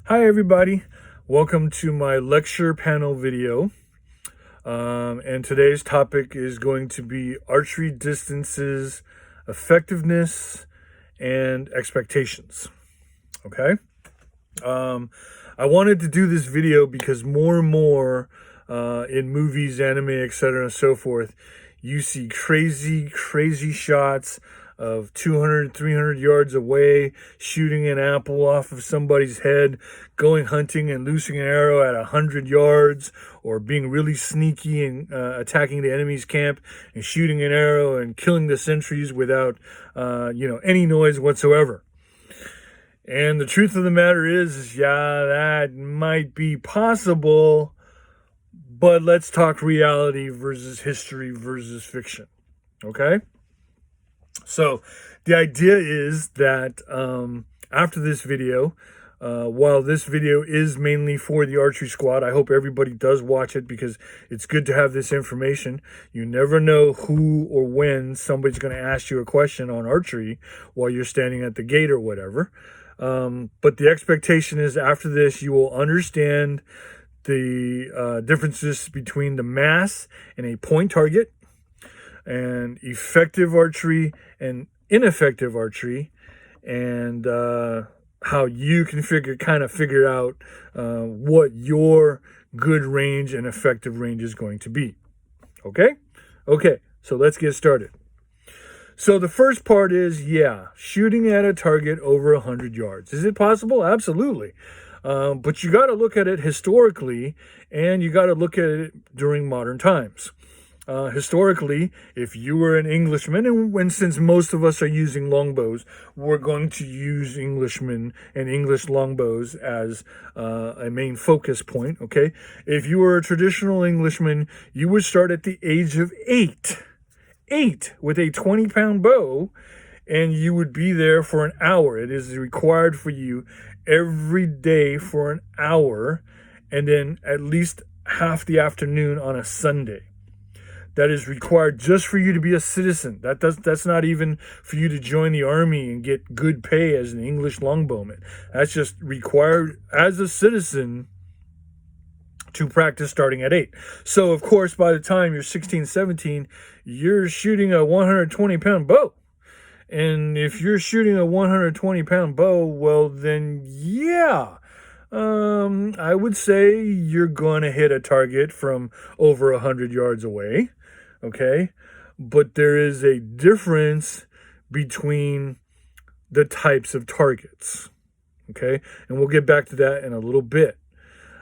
Hi everybody, welcome to my lecture panel video. And today's topic is going to be archery distances, effectiveness, and expectations. Okay? I wanted to do this video because more and more in movies, anime, etc. and so forth, you see crazy shots of 200, 300 yards away, shooting an apple off of somebody's head, going hunting and loosing an arrow at 100 yards, or being really sneaky and attacking the enemy's camp and shooting an arrow and killing the sentries without, any noise whatsoever. And the truth of the matter is, yeah, that might be possible, but let's talk reality versus history versus fiction, okay? So the idea is that after this video, while this video is mainly for the archery squad, I hope everybody does watch it because it's good to have this information. You never know who or when somebody's going to ask you a question on archery while you're standing at the gate or whatever. But the expectation is after this, you will understand the differences between the mass and a point target, and effective archery and ineffective archery, and how you can figure out what your good range and effective range is going to be. Okay, so let's get started. So the first part is, shooting at a target over 100 yards. Is it possible? Absolutely. But you got to look at it historically, and you got to look at it during modern times. Historically, if you were an Englishman, and since most of us are using longbows, we're going to use Englishmen and English longbows as a main focus point, okay? If you were a traditional Englishman, you would start at the age of 8 with a 20-pound bow, and you would be there for an hour. It is required for you every day for an hour, and then at least half the afternoon on a Sunday. That is required just for you to be a citizen. That's not even for you to join the army and get good pay as an English longbowman. That's just required as a citizen to practice starting at 8. So, of course, by the time you're 16, 17, you're shooting a 120-pound bow. And if you're shooting a 120-pound bow, well, then, I would say you're going to hit a target from over 100 yards away, okay? But there is a difference between the types of targets, okay? And we'll get back to that in a little bit.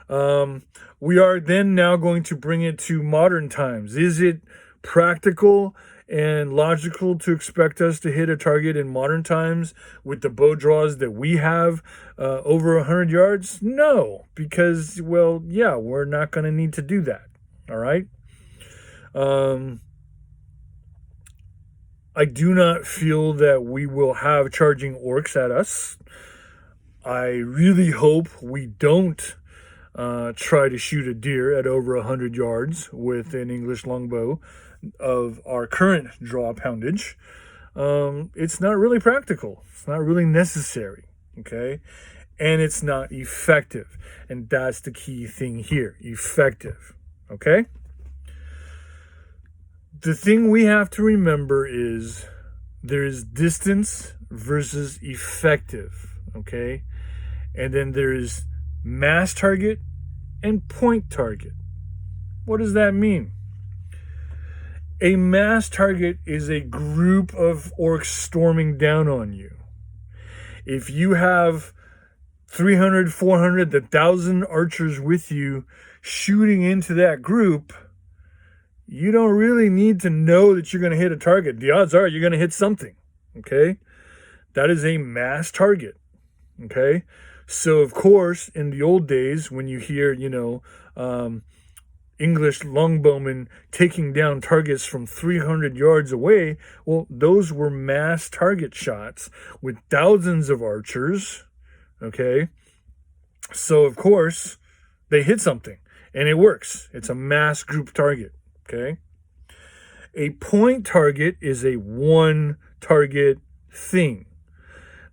We are then now going to bring it to modern times. Is it practical and logical to expect us to hit a target in modern times with the bow draws that we have over 100 yards? No, because, we're not going to need to do that, all right? I do not feel that we will have charging orcs at us. I really hope we don't try to shoot a deer at over 100 yards with an English longbow of our current draw poundage. It's not really practical. It's not really necessary, okay? And it's not effective. And that's the key thing here, effective, okay? The thing we have to remember is there is distance versus effective, okay? And then there is mass target and point target. What does that mean? A mass target is a group of orcs storming down on you. If you have 300, 400, 1,000 archers with you shooting into that group, you don't really need to know that you're going to hit a target. The odds are you're going to hit something, okay? That is a mass target, okay? So, of course, in the old days, when you hear, English longbowmen taking down targets from 300 yards away, well, those were mass target shots with thousands of archers, okay? So, of course, they hit something, and it works. It's a mass group target, okay? A point target is a one-target thing.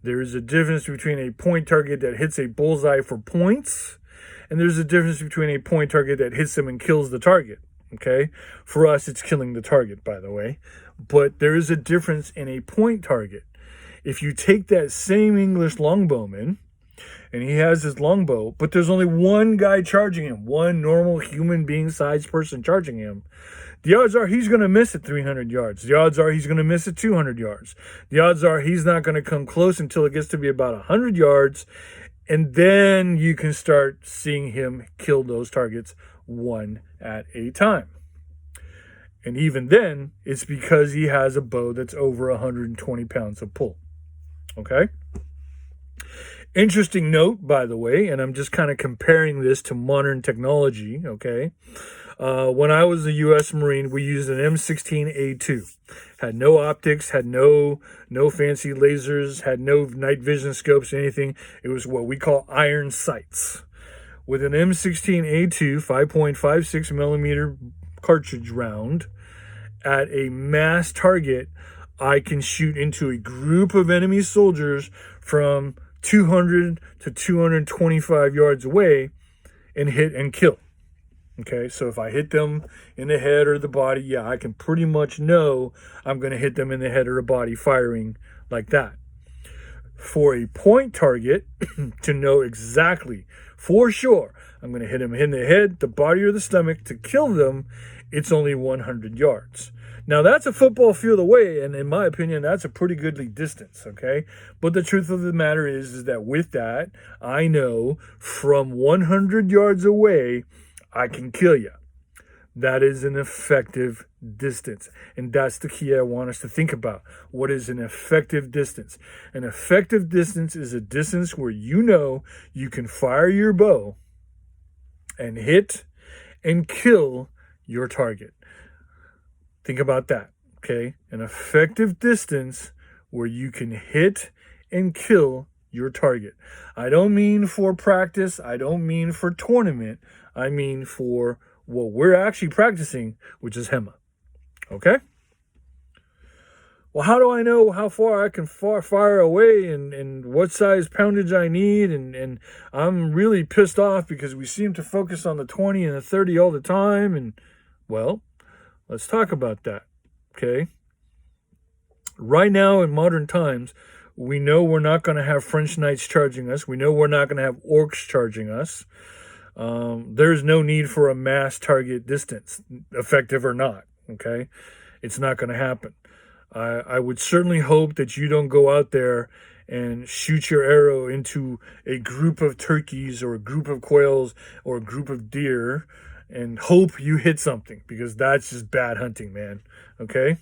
There is a difference between a point target that hits a bullseye for points, and there's a difference between a point target that hits them and kills the target. Okay? For us, it's killing the target, by the way. But there is a difference in a point target. If you take that same English longbowman, and he has his longbow, but there's only one guy charging him, one normal human being-sized person charging him, the odds are he's going to miss at 300 yards. The odds are he's going to miss at 200 yards. The odds are he's not going to come close until it gets to be about 100 yards, and then you can start seeing him kill those targets one at a time. And even then, it's because he has a bow that's over 120 pounds of pull. Okay? Interesting note, by the way, and I'm just kind of comparing this to modern technology, okay? When I was a U.S. Marine, we used an M16A2. Had no optics, had no fancy lasers, had no night vision scopes, anything. It was what we call iron sights. With an M16A2 5.56 millimeter cartridge round at a mass target, I can shoot into a group of enemy soldiers from 200 to 225 yards away and hit and kill. Okay, so if I hit them in the head or the body, yeah, I can pretty much know I'm going to hit them in the head or the body firing like that. For a point target, to know exactly, for sure, I'm going to hit them in the head, the body, or the stomach to kill them, it's only 100 yards. Now, that's a football field away, and in my opinion, that's a pretty goodly distance, okay? But the truth of the matter is that with that, I know from 100 yards away, I can kill you. That is an effective distance. And that's the key I want us to think about. What is an effective distance? An effective distance is a distance where you know you can fire your bow and hit and kill your target. Think about that, okay? An effective distance where you can hit and kill your target. I don't mean for practice. I don't mean for tournament. I mean for what we're actually practicing, which is HEMA. Okay? Well, how do I know how far I can fire away and what size poundage I need? And I'm really pissed off because we seem to focus on the 20 and the 30 all the time. And, well, let's talk about that. Okay? Right now in modern times, we know we're not going to have French Knights charging us. We know we're not going to have Orcs charging us. There's no need for a mass target distance, effective or not, okay? It's not going to happen. I would certainly hope that you don't go out there and shoot your arrow into a group of turkeys or a group of quails or a group of deer and hope you hit something, because that's just bad hunting, man, okay?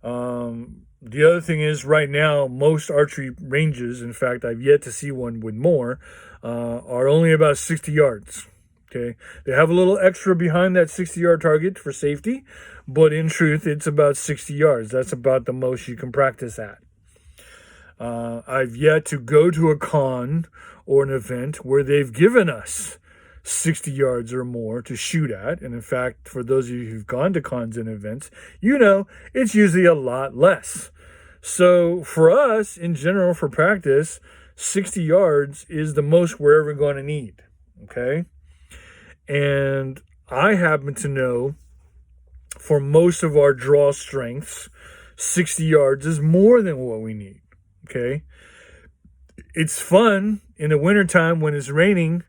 The other thing is, right now, most archery ranges, in fact, I've yet to see one with more, are only about 60 yards. Okay, they have a little extra behind that 60-yard target for safety, but in truth, it's about 60 yards. That's about the most you can practice at. I've yet to go to a con or an event where they've given us 60 yards or more to shoot at. And in fact, for those of you who've gone to cons and events, you know it's usually a lot less. So for us, in general, for practice, 60 yards is the most we're ever going to need, okay? And I happen to know for most of our draw strengths, 60 yards is more than what we need, okay? It's fun in the wintertime when it's raining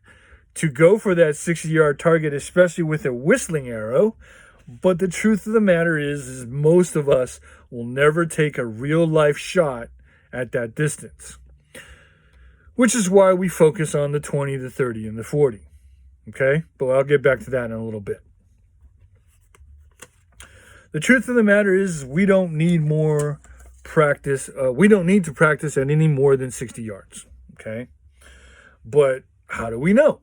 to go for that 60-yard target, especially with a whistling arrow. But the truth of the matter is most of us will never take a real-life shot at that distance, which is why we focus on the 20, the 30, and the 40. Okay? But I'll get back to that in a little bit. The truth of the matter is we don't need more practice. We don't need to practice at any more than 60 yards. Okay? But how do we know?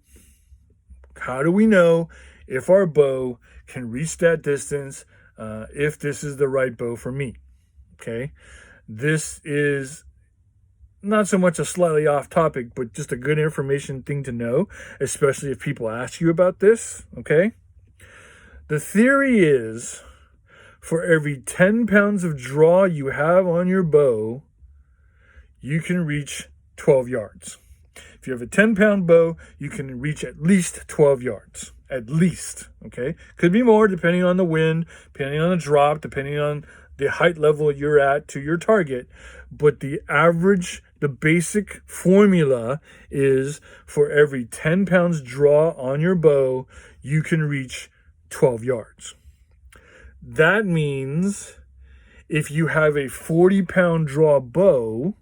How do we know if our bow can reach that distance, if this is the right bow for me? Okay? This is not so much a slightly off topic, but just a good information thing to know, especially if people ask you about this, okay? The theory is for every 10 pounds of draw you have on your bow, you can reach 12 yards. If you have a 10-pound bow, you can reach at least 12 yards. At least, okay? Could be more depending on the wind, depending on the drop, depending on the height level you're at to your target. But the average, the basic formula is for every 10 pounds draw on your bow, you can reach 12 yards. That means if you have a 40-pound draw bow,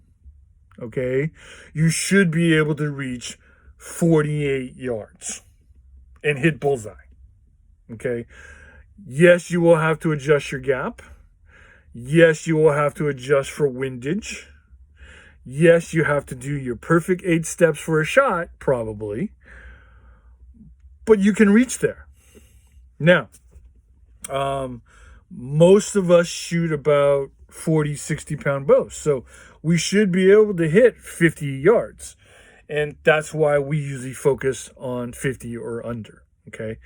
okay, you should be able to reach 48 yards and hit bullseye. Okay. Yes, you will have to adjust your gap. Yes, you will have to adjust for windage. Yes, you have to do your perfect 8 steps for a shot, probably. But you can reach there. Now, most of us shoot about 40, 60-pound bows. So we should be able to hit 50 yards. And that's why we usually focus on 50 or under, okay?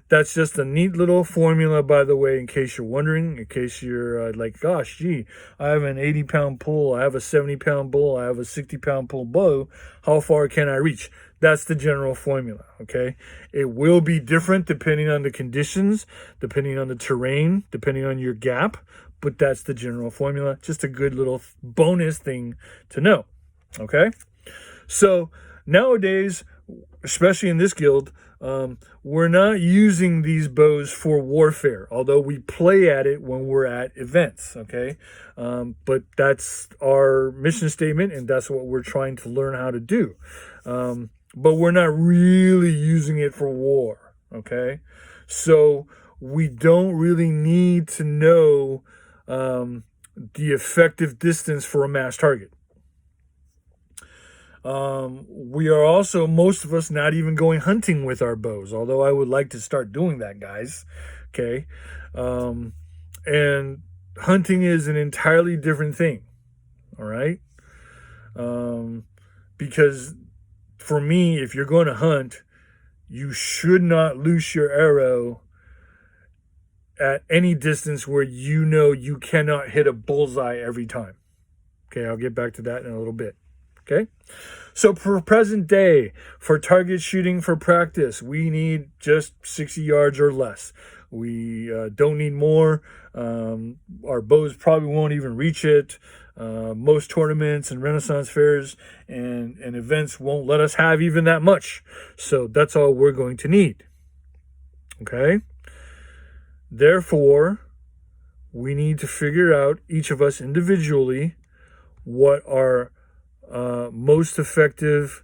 That's just a neat little formula, by the way, in case you're wondering, in case you're like, gosh, gee, I have an 80-pound pull, I have a 70-pound bull, I have a 60-pound pull bow. How far can I reach? That's the general formula, okay? It will be different depending on the conditions, depending on the terrain, depending on your gap, but that's the general formula. Just a good little bonus thing to know, okay? So nowadays, especially in this guild, we're not using these bows for warfare, although we play at it when we're at events, okay? But that's our mission statement, and that's what we're trying to learn how to do. But we're not really using it for war, okay? So we don't really need to know the effective distance for a mass target. We are also, most of us, not even going hunting with our bows, although I would like to start doing that, guys. Okay. And hunting is an entirely different thing. All right. Because for me, if you're going to hunt, you should not loose your arrow at any distance where you know you cannot hit a bullseye every time. Okay. I'll get back to that in a little bit. Okay, so for present day, for target shooting for practice, we need just 60 yards or less. We don't need more. Our bows probably won't even reach it. Most tournaments and Renaissance fairs and events won't let us have even that much. So that's all we're going to need. Okay, therefore, we need to figure out, each of us individually, what our most effective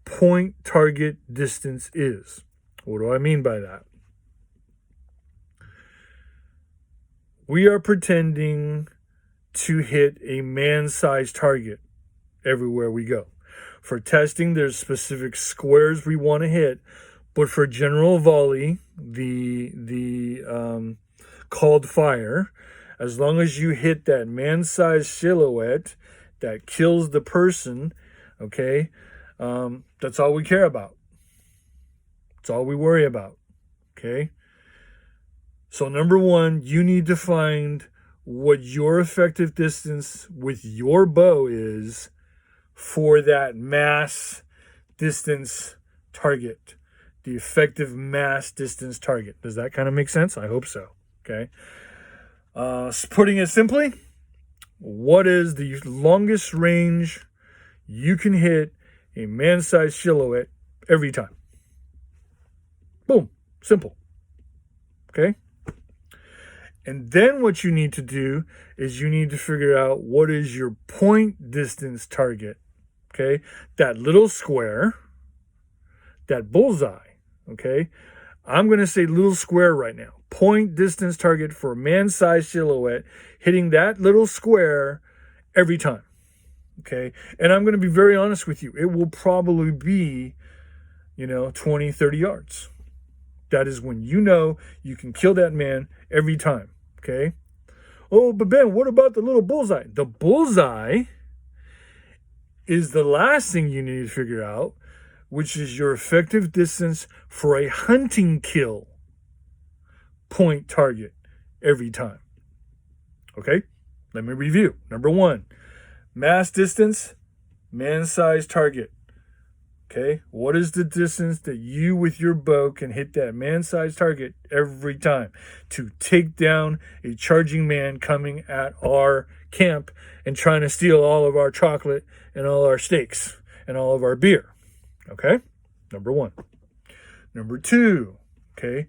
point target distance is. What do I mean by that? We are pretending to hit a man-sized target everywhere we go. For testing, there's specific squares we want to hit, but for general volley, the called fire, as long as you hit that man-sized silhouette that kills the person, okay, that's all we care about. That's all we worry about, okay? So number one, you need to find what your effective distance with your bow is for that mass distance target, the effective mass distance target. Does that kind of make sense? I hope so, okay? Putting it simply, what is the longest range you can hit a man-sized silhouette every time? Boom. Simple. Okay? And then what you need to do is you need to figure out what is your point distance target. Okay? That little square, that bullseye. Okay? I'm going to say little square right now. Point distance target for a man-sized silhouette, hitting that little square every time. Okay? And I'm going to be very honest with you. It will probably be, 20, 30 yards. That is when you know you can kill that man every time. Okay? Oh, but Ben, what about the little bullseye? The bullseye is the last thing you need to figure out, which is your effective distance for a hunting kill point target every time. Okay? Let me review. Number one, mass distance, Man-sized target. Okay, what is the distance that you with your bow can hit that man-sized target every time to take down a charging man coming at our camp and trying to steal all of our chocolate and all our steaks and all of our beer? Okay, number one. Number two, okay,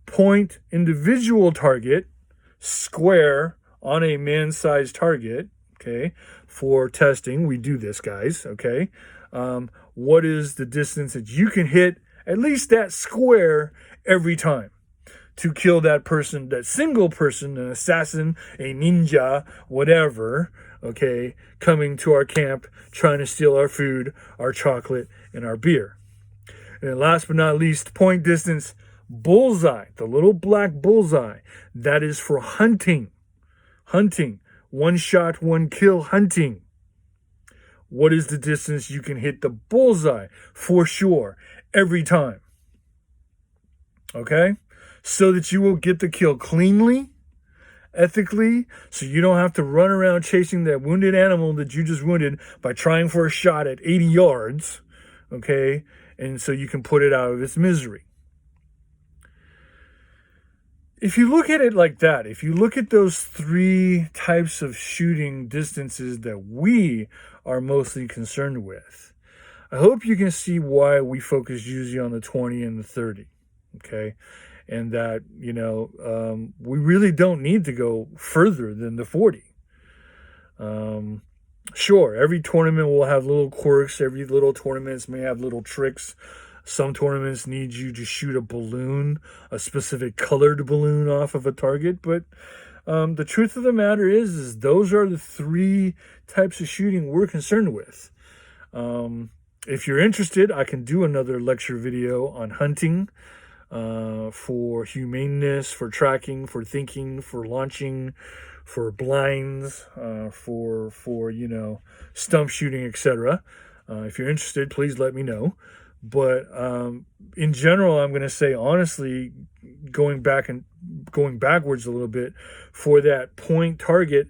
point individual target square on a man-sized target, okay, for testing. We do this, guys, okay? What is the distance that you can hit at least that square every time to kill that person, that single person, an assassin, a ninja, whatever, okay, coming to our camp, trying to steal our food, our chocolate, and our beer. And last but not least, point distance bullseye, the little black bullseye, that is for hunting. Hunting. One shot, one kill hunting. What is the distance you can hit the bullseye for sure every time? Okay? So that you will get the kill cleanly, ethically, so you don't have to run around chasing that wounded animal that you just wounded by trying for a shot at 80 yards. Okay? And so you can put it out of its misery. If you look at it like that, if you look at those three types of shooting distances that we are mostly concerned with, I hope you can see why we focus usually on the 20 and the 30, okay? And that, we really don't need to go further than the 40. Sure, every tournament will have little quirks. Every little tournaments may have little tricks. Some tournaments need you to shoot a balloon, a specific colored balloon off of a target. But the truth of the matter is those are the three types of shooting we're concerned with. If you're interested, I can do another lecture video on hunting for humaneness, for tracking, for thinking, for launching, for blinds, for stump shooting, etc. If you're interested, please let me know. But in general, I'm going to say, honestly, going backwards a little bit, for that point target,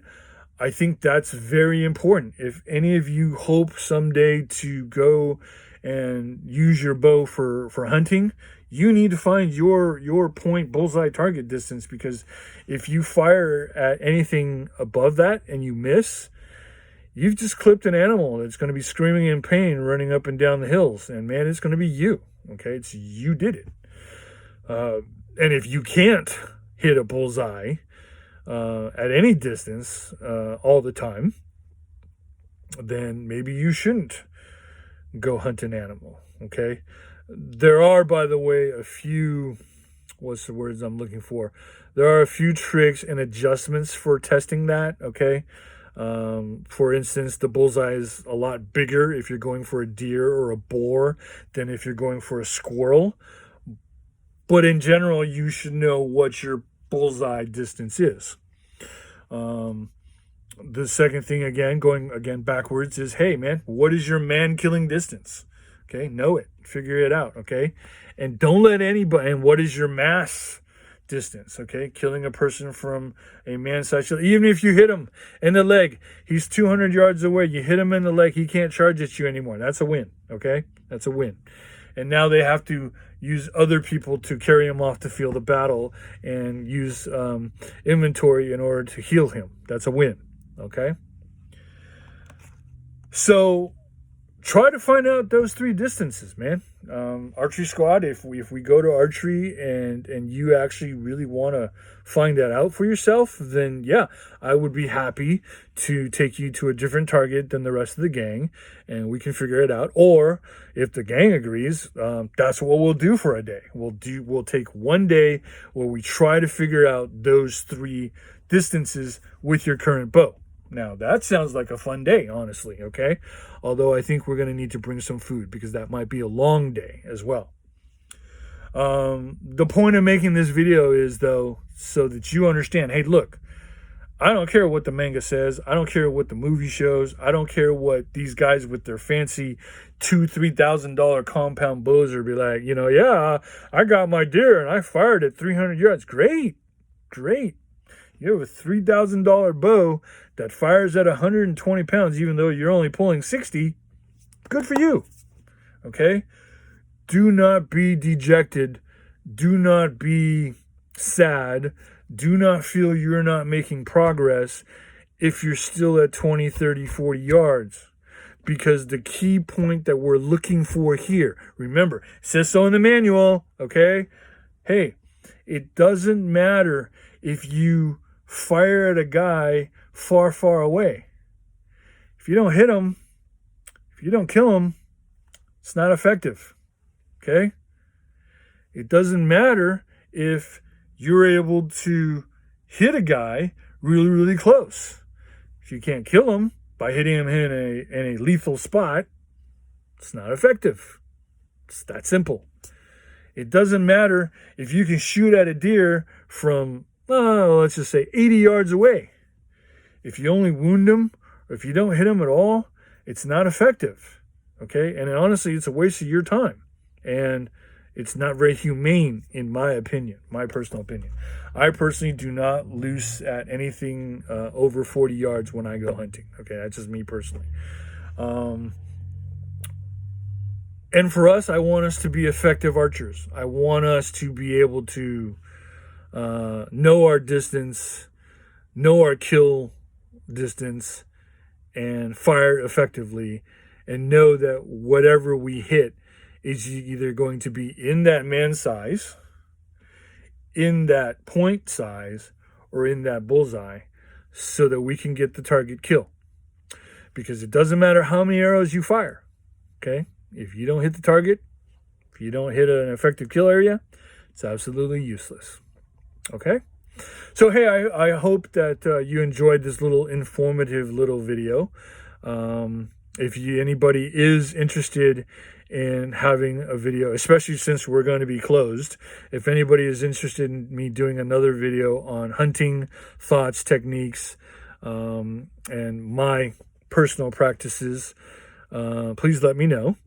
I think that's very important. If any of you hope someday to go and use your bow for hunting, you need to find your point bullseye target distance, because if you fire at anything above that and you miss, you've just clipped an animal that's going to be screaming in pain running up and down the hills. And man, it's going to be you. Okay, it's you did it. And if you can't hit a bullseye at any distance all the time, then maybe you shouldn't go hunt an animal. Okay, there are, by the way, a few, what's the words I'm looking for? There are a few tricks and adjustments for testing that. Okay. For instance, the bullseye is a lot bigger if you're going for a deer or a boar than if you're going for a squirrel. But in general, you should know what your bullseye distance is. The second thing, going backwards, is, hey, man, what is your man-killing distance? Okay, know it. Figure it out, okay? And don't let anybody, and what is your mass distance, okay? Killing a person from a man-sized shield. Even if you hit him in the leg, he's 200 yards away, you hit him in the leg, he can't charge at you anymore. That's a win, okay? That's a win. And now they have to use other people to carry him off the field of battle and use inventory in order to heal him. That's a win, okay? So try to find out those three distances, man. Archery squad, if we go to archery and you actually really want to find that out for yourself, then yeah, I would be happy to take you to a different target than the rest of the gang, and we can figure it out. Or if the gang agrees, that's what we'll do for a day. We'll take one day where we try to figure out those three distances with your current bow. Now, that sounds like a fun day, honestly, okay? Although I think we're going to need to bring some food, because that might be a long day as well. The point of making this video is, though, so that you understand, hey, look, I don't care what the manga says. I don't care what the movie shows. I don't care what these guys with their fancy $2,000-$3,000 compound bows are be like, yeah, I got my deer and I fired at 300 yards. Great. You have a $3,000 bow that fires at 120 pounds, even though you're only pulling 60. Good for you. Okay? Do not be dejected. Do not be sad. Do not feel you're not making progress if you're still at 20, 30, 40 yards. Because the key point that we're looking for here, remember, it says so in the manual, okay? Hey, it doesn't matter if you fire at a guy far, far away. If you don't hit him, if you don't kill him, it's not effective, okay? It doesn't matter if you're able to hit a guy really, really close. If you can't kill him by hitting him in a lethal spot, it's not effective. It's that simple. It doesn't matter if you can shoot at a deer from, let's just say 80 yards away. If you only wound him, or if you don't hit him at all, it's not effective. Okay? And honestly, it's a waste of your time. And it's not very humane, in my opinion, my personal opinion. I personally do not loose at anything over 40 yards when I go hunting. Okay, that's just me personally. And for us, I want us to be effective archers. I want us to be able to know our distance, know our kill distance, and fire effectively, and know that whatever we hit is either going to be in that man size, in that point size, or in that bullseye, so that we can get the target kill. Because it doesn't matter how many arrows you fire, okay? If you don't hit the target, if you don't hit an effective kill area, it's absolutely useless, okay? So, hey, I hope that you enjoyed this little informative little video. If anybody is interested in having a video, especially since we're going to be closed, if anybody is interested in me doing another video on hunting, thoughts, techniques, and my personal practices, please let me know.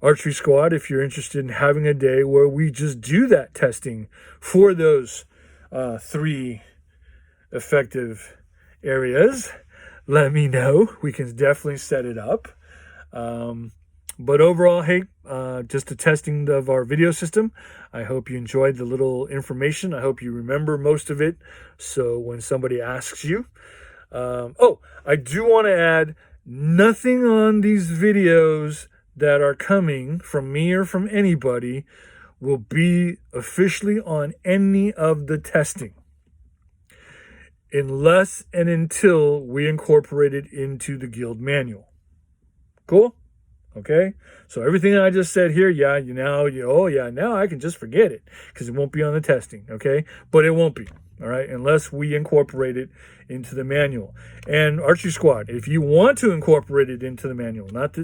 Archery Squad, if you're interested in having a day where we just do that testing for those 3 effective areas, let me know. We can definitely set it up. But overall, hey, just a testing of our video system. I hope you enjoyed the little information. I hope you remember most of it. So when somebody asks you, I do want to add, nothing on these videos that are coming from me or from anybody will be officially on any of the testing, unless and until we incorporate it into the guild manual. Cool? Okay? So everything I just said here, now I can just forget it because it won't be on the testing, okay? But it won't be, all right, unless we incorporate it into the manual. And Archery Squad, if you want to incorporate it into the manual, not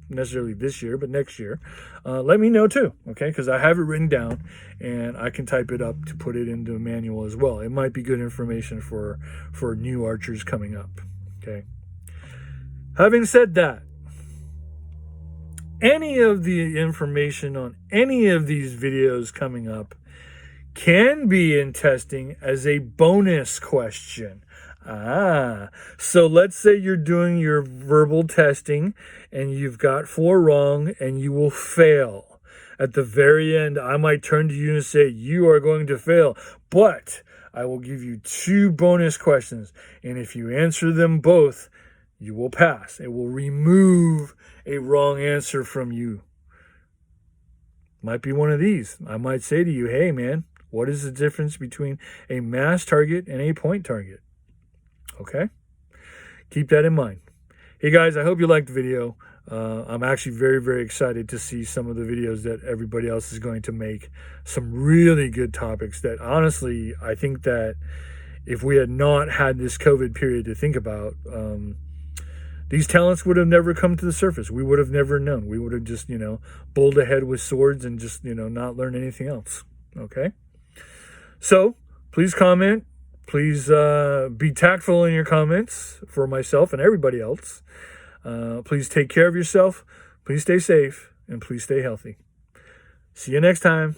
necessarily this year, but next year, let me know too, okay? Because I have it written down and I can type it up to put it into a manual as well. It might be good information for new archers coming up, okay? Having said that, any of the information on any of these videos coming up can be in testing as a bonus question. So let's say you're doing your verbal testing and you've got 4 wrong and you will fail. At the very end, I might turn to you and say, you are going to fail, but I will give you 2 bonus questions. And if you answer them both, you will pass. It will remove a wrong answer from you. Might be one of these. I might say to you, hey man, what is the difference between a mass target and a point target? Okay? Keep that in mind. Hey guys, I hope you liked the video. I'm actually very, very excited to see some of the videos that everybody else is going to make. Some really good topics that honestly, I think that if we had not had this COVID period to think about, these talents would have never come to the surface. We would have never known. We would have just, bowled ahead with swords and just, not learned anything else. Okay? So, please comment. Please be tactful in your comments for myself and everybody else. Please take care of yourself. Please stay safe. And please stay healthy. See you next time.